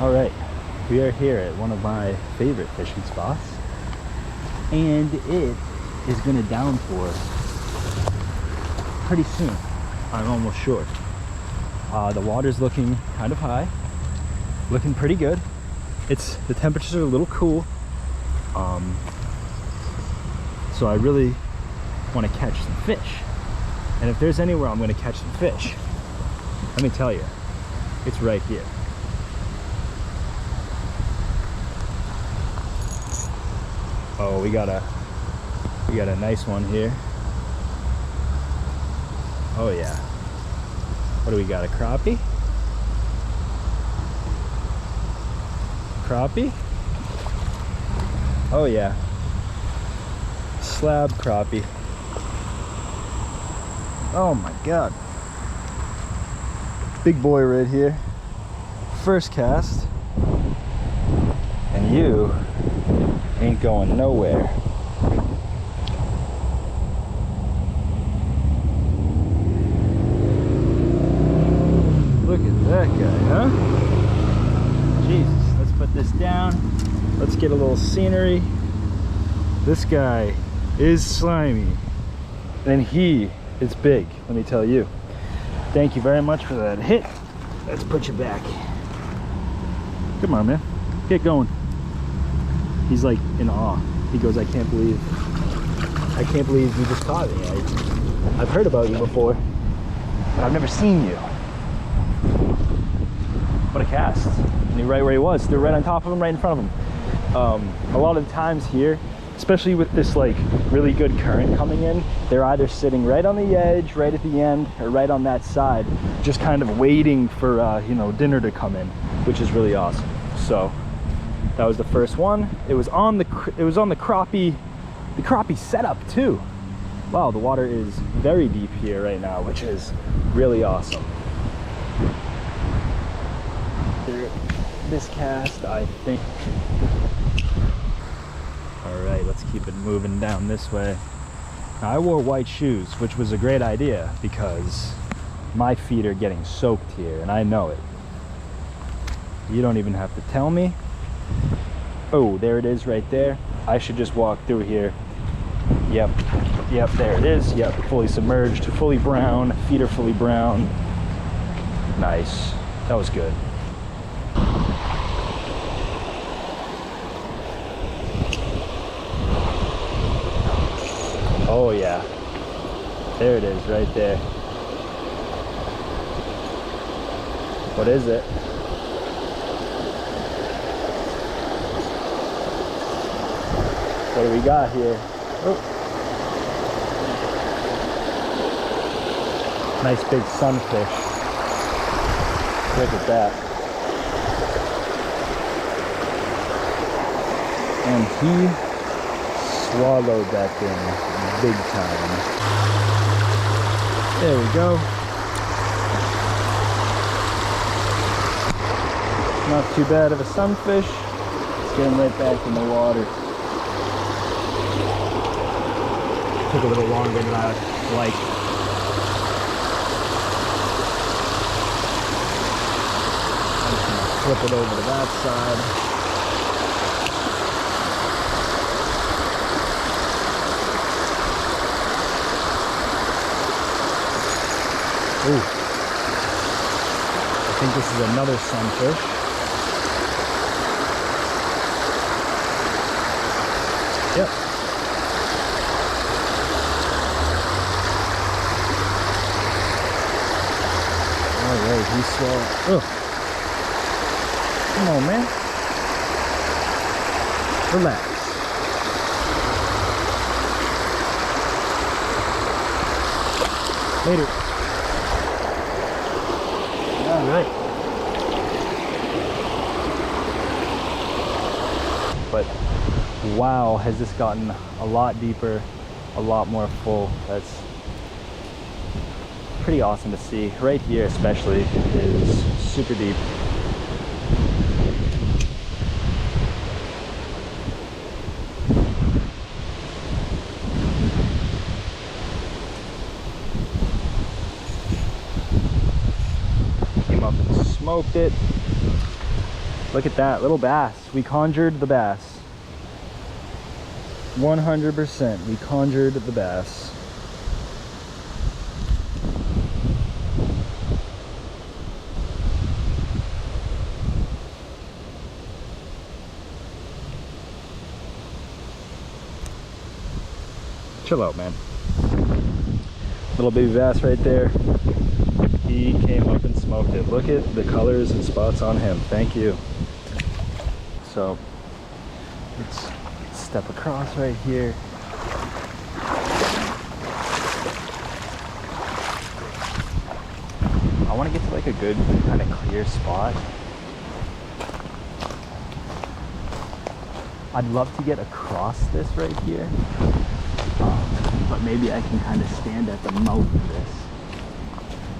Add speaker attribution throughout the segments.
Speaker 1: All right, we are here at one of my favorite fishing spots, and it is gonna downpour pretty soon. I'm almost sure. The water's looking kind of high, looking pretty good. The temperatures are a little cool, so I really want to catch some fish. And if there's anywhere I'm going to catch some fish, let me tell you, it's right here. Oh, we got a nice one here. Oh yeah. What do we got? A crappie? Crappie? Oh yeah. Slab crappie. Oh my god. Big boy right here. First cast. And you ain't going nowhere. Look at that guy, huh? Jesus, let's put this down. Let's get a little scenery. This guy is slimy. And he is big, let me tell you. Thank you very much for that hit. Let's put you back. Come on, man. Get going. He's like in awe. He goes, I can't believe you just caught me. I've heard about you before, but I've never seen you. What a cast. And he right where he was. They're right on top of him, right in front of him. A lot of the times here, especially with this like really good current coming in, they're either sitting right on the edge, right at the end, or right on that side, just kind of waiting for you know, dinner to come in, which is really awesome. So that was the first one. It was on the crappie setup too. Wow, the water is very deep here right now, which is really awesome. This cast, I think. All right, let's keep it moving down this way. Now, I wore white shoes, which was a great idea because my feet are getting soaked here, and I know it. You don't even have to tell me. Oh, there it is right there. I should just walk through here. Yep, there it is. Yep, fully submerged, fully brown, feet are fully brown. Nice, that was good. Oh yeah, there it is right there. What is it? What do we got here? Oh. Nice big sunfish. Look at that. And he swallowed that thing big time. There we go. Not too bad of a sunfish. Let's get him right back in the water. Took a little longer than I like. I'm just gonna flip it over to that side. Ooh. I think this is another sunfish. Yep. Alright, he swallowed. Ugh. Come on, man. Relax. Later. Alright. But wow, has this gotten a lot deeper, a lot more full. That's pretty awesome to see. Right here especially is super deep. Came up and smoked it. Look at that little bass. We conjured the bass. 100%. We conjured the bass. Chill out, man. Little baby bass right there. He came up and smoked it. Look at the colors and spots on him. Thank you. So let's step across right here. I want to get to like a good kind of clear spot. I'd love to get across this right here. But maybe I can kind of stand at the mouth of this.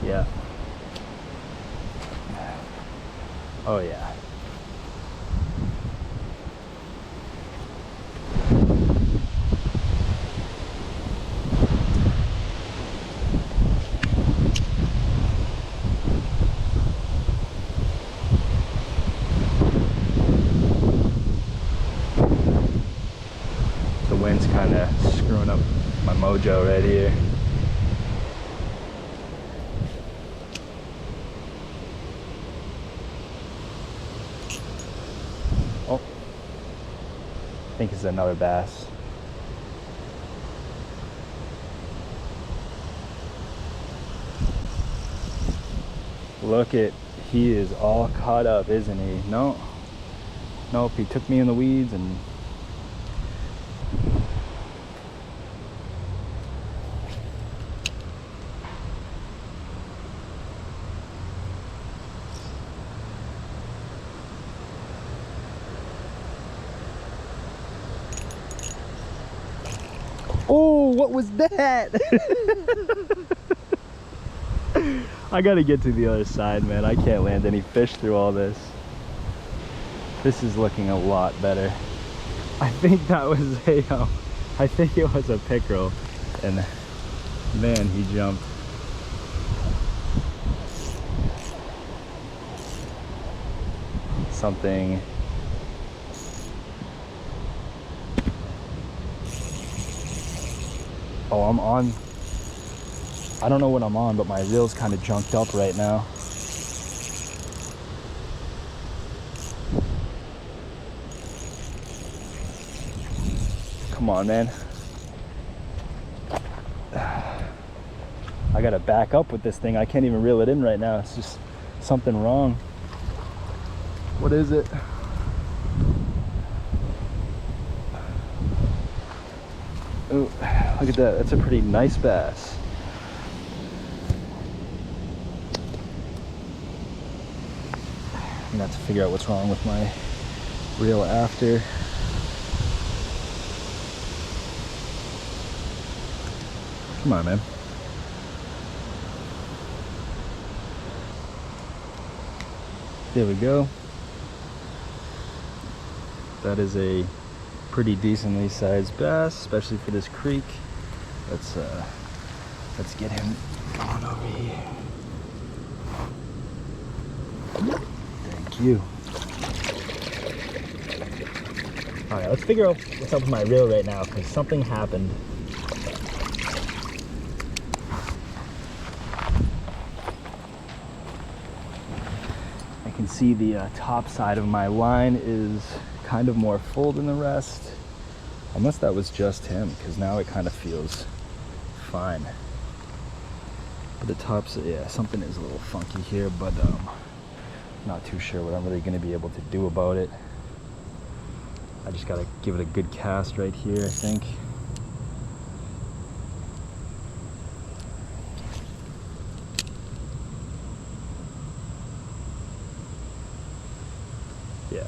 Speaker 1: Yeah. Oh yeah. The wind's kind of screwing up my mojo right here. Oh, I think it's another bass. Look at, he is all caught up, isn't he? No, nope, he took me in the weeds and oh, what was that? I gotta get to the other side, man. I can't land any fish through all this. This is looking a lot better. I think that was a, I think it was a pickerel, and man, he jumped. Something. Oh, I'm on. I don't know what I'm on, but my reel's kind of junked up right now. Come on, man. I gotta back up with this thing. I can't even reel it in right now. It's just something wrong. What is it? Ooh, look at that. That's a pretty nice bass. I'm gonna have to figure out what's wrong with my reel after. Come on, man. There we go. That is a pretty decently sized bass, especially for this creek. Let's get him going over here. Thank you. All right, let's figure out what's up with my reel right now, because something happened. I can see the top side of my line is kind of more full than the rest. Unless that was just him, because now it kind of feels fine. But the tops, yeah, something is a little funky here, but not too sure what I'm really going to be able to do about it. I just got to give it a good cast right here, I think. Yeah.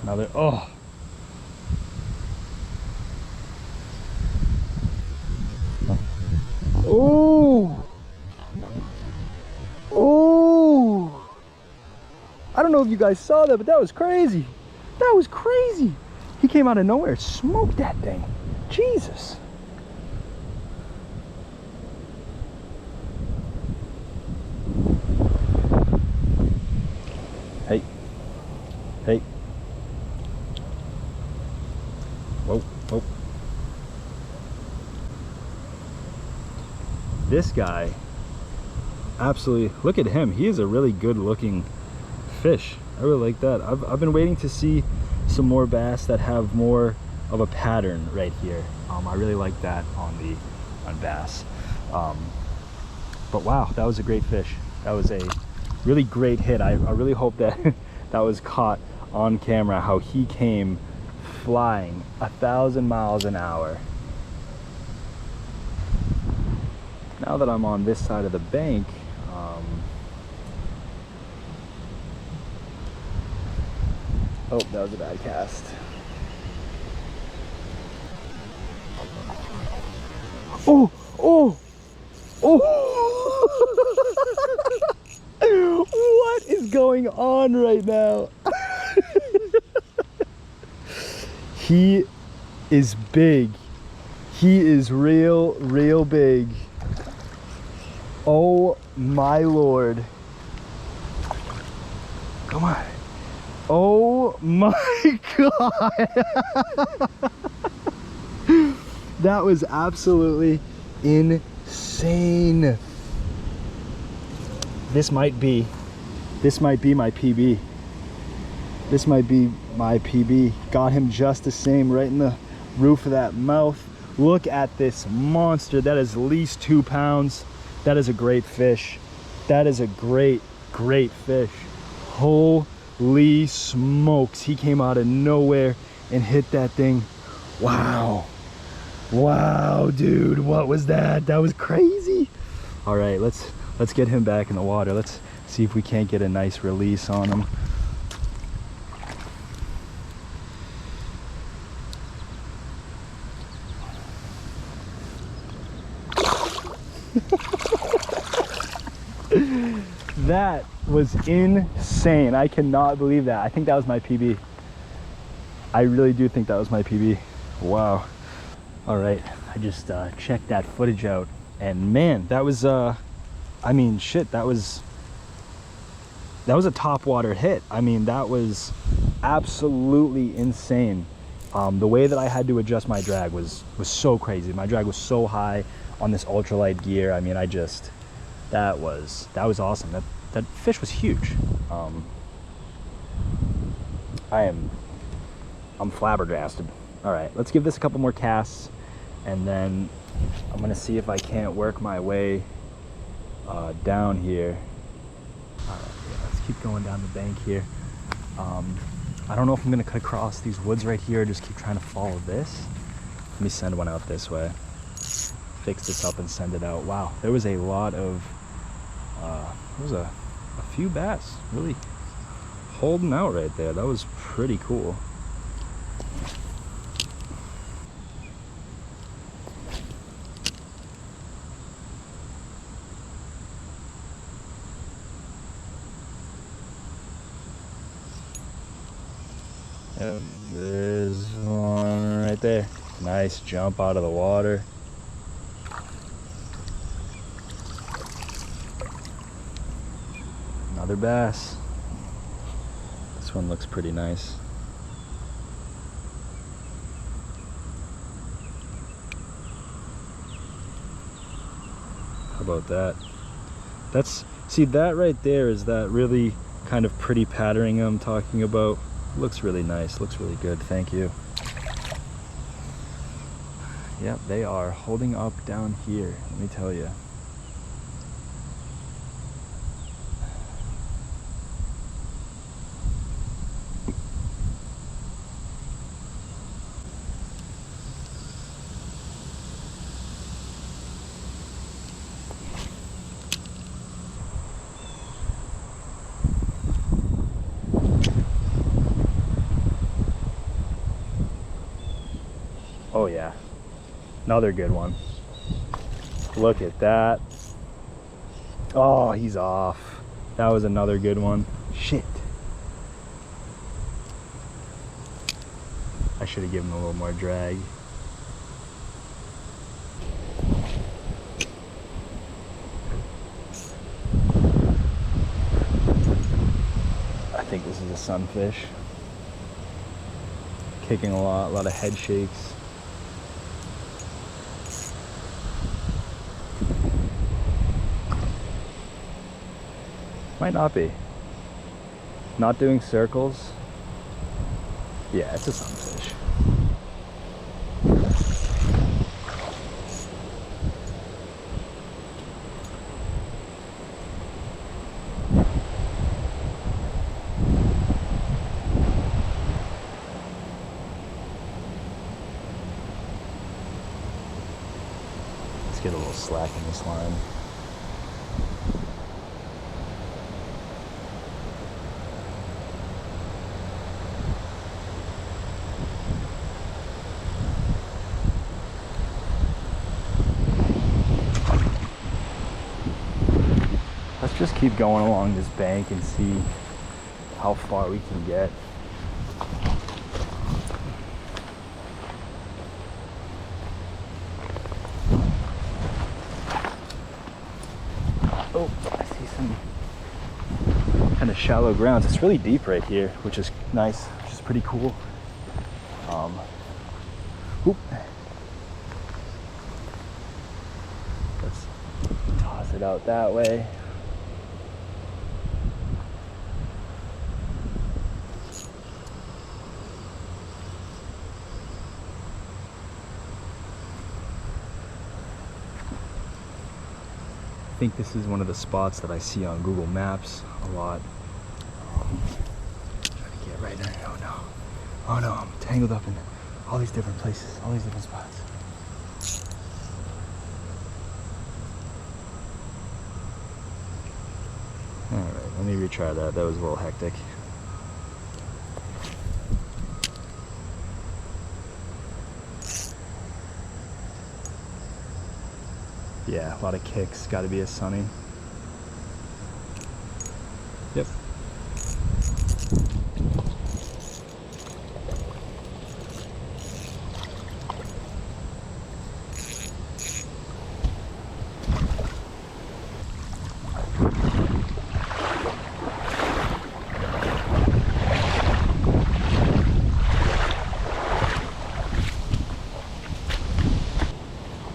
Speaker 1: Another, oh. Oh. Oh. I don't know if you guys saw that, but that was crazy. That was crazy. He came out of nowhere, smoked that thing. Jesus. this guy, absolutely, look at him. He is a really good looking fish. I really like that. I've been waiting to see some more bass that have more of a pattern right here. I really like that on bass. But wow, that was a great fish. That was a really great hit. I really hope that that was caught on camera, how he came flying 1,000 miles an hour. Now that I'm on this side of the bank, oh, that was a bad cast. Oh, oh, oh! What is going on right now? He is big. He is real big. Oh my Lord. Come on. Oh my God. That was absolutely insane. This might be my PB. This might be my PB. Got him just the same, right in the roof of that mouth. Look at this monster. That is at least 2 pounds. That is a great fish. That is a great fish. Holy smokes. He came out of nowhere and hit that thing. Wow. Wow, dude, what was that? That was crazy. All right, let's get him back in the water. Let's see if we can't get a nice release on him. That was insane. I cannot believe that. I think that was my PB. I really do think that was my PB. Wow. All right, I just checked that footage out, and man, that was I mean, shit, that was a top water hit. I mean, that was absolutely insane. The way that I had to adjust my drag was so crazy. My drag was so high on this ultralight gear. I mean, that was awesome. That fish was huge. I'm flabbergasted. All right, let's give this a couple more casts, and then I'm gonna see if I can't work my way down here. All right, yeah, let's keep going down the bank here. I don't know if I'm gonna cut across these woods right here or just keep trying to follow this. Let me send one out this way. Fix this up and send it out. Wow, there was a lot of, there was a few bass really holding out right there. That was pretty cool. Yep, there's one right there. Nice jump out of the water. Another bass. This one looks pretty nice. How about that? See, that right there is that really kind of pretty patterning I'm talking about. Looks really nice, looks really good, thank you. Yep, they are holding up down here, let me tell you. Oh yeah, another good one. Look at that. Oh, he's off. That was another good one. Shit. I should have given him a little more drag. I think this is a sunfish. Kicking a lot of head shakes. Might not be. Not doing circles. Yeah, it's a sunfish. Let's get a little slack in this line. Let's just keep going along this bank and see how far we can get. Oh, I see some kind of shallow grounds. It's really deep right here, which is nice, which is pretty cool. Whoop. Let's toss it out that way. I think this is one of the spots that I see on Google Maps a lot. Trying to get right in. Oh no. Oh no, I'm tangled up in all these different places, all these different spots. Alright, let me retry that. That was a little hectic. Yeah, a lot of kicks. Got to be a sunny. Yep.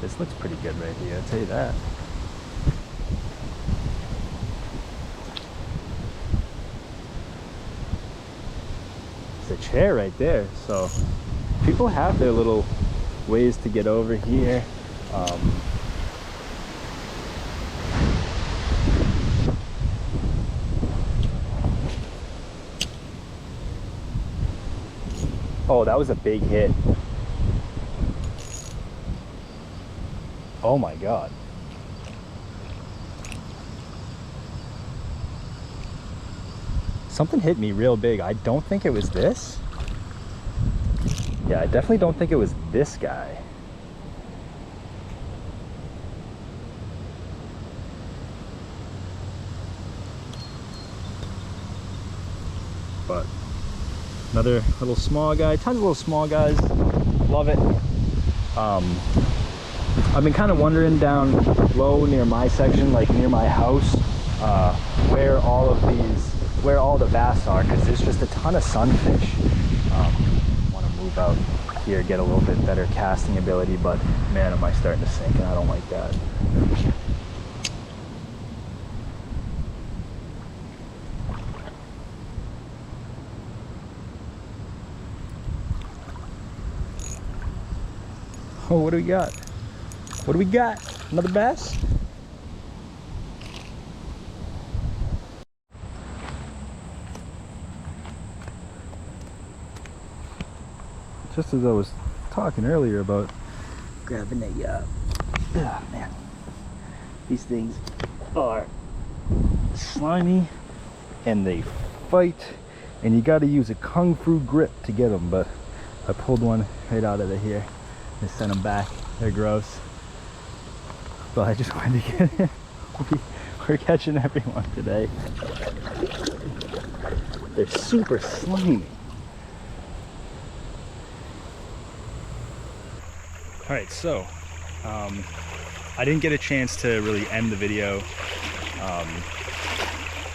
Speaker 1: This looks pretty good right here, I'll tell you that. It's a chair right there, so people have their little ways to get over here. Oh, that was a big hit. Oh my God. Something hit me real big. I don't think it was this. Yeah, I definitely don't think it was this guy. But another little small guy. Tons of little small guys. Love it. I've been kind of wondering down low near my section, like near my house, where all the bass are, because there's just a ton of sunfish. Want to move out here, get a little bit better casting ability, but man, am I starting to sink, and I don't like that. Oh, what do we got? What do we got? Another bass? Just as I was talking earlier about grabbing a, man, these things are slimy and they fight, and you got to use a kung fu grip to get them. But I pulled one right out of here and sent them back. They're gross. But I just wanted to get in. We're catching everyone today. They're super slimy. Alright, so I didn't get a chance to really end the video,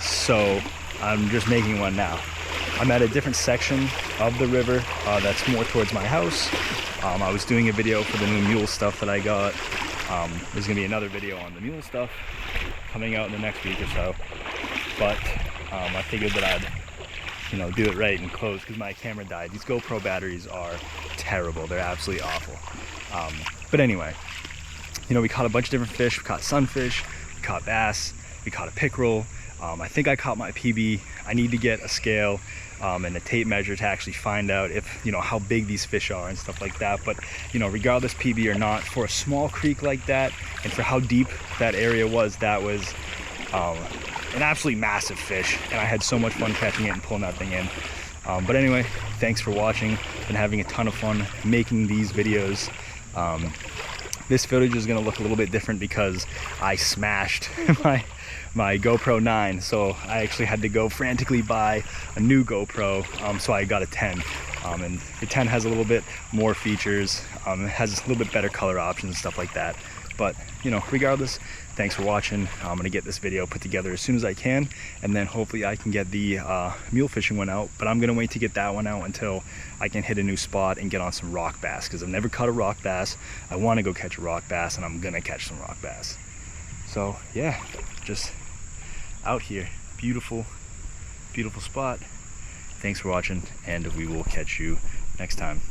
Speaker 1: so I'm just making one now. I'm at a different section of the river that's more towards my house. I was doing a video for the new mule stuff that I got. There's gonna be another video on the mule stuff coming out in the next week or so. but I figured that I'd, you know, do it right and close because my camera died. These GoPro batteries are terrible. They're absolutely awful. But anyway, you know, we caught a bunch of different fish. We caught sunfish, we caught bass, we caught a pickerel. I think I caught my PB. I need to get a scale and a tape measure to actually find out if, you know, how big these fish are and stuff like that. But, you know, regardless PB or not, for a small creek like that and for how deep that area was, that was an absolutely massive fish. And I had so much fun catching it and pulling that thing in. But anyway, thanks for watching. Been having a ton of fun making these videos. This footage is gonna look a little bit different because I smashed my GoPro 9, so I actually had to go frantically buy a new GoPro, so I got a 10. And the 10 has a little bit more features, it has a little bit better color options and stuff like that. But, you know, regardless, thanks for watching. I'm gonna get this video put together as soon as I can, and then hopefully I can get the mule fishing one out. But I'm gonna wait to get that one out until I can hit a new spot and get on some rock bass, because I've never caught a rock bass. I want to go catch a rock bass, and I'm gonna catch some rock bass. So yeah, just out here. Beautiful, beautiful spot. Thanks for watching, and we will catch you next time.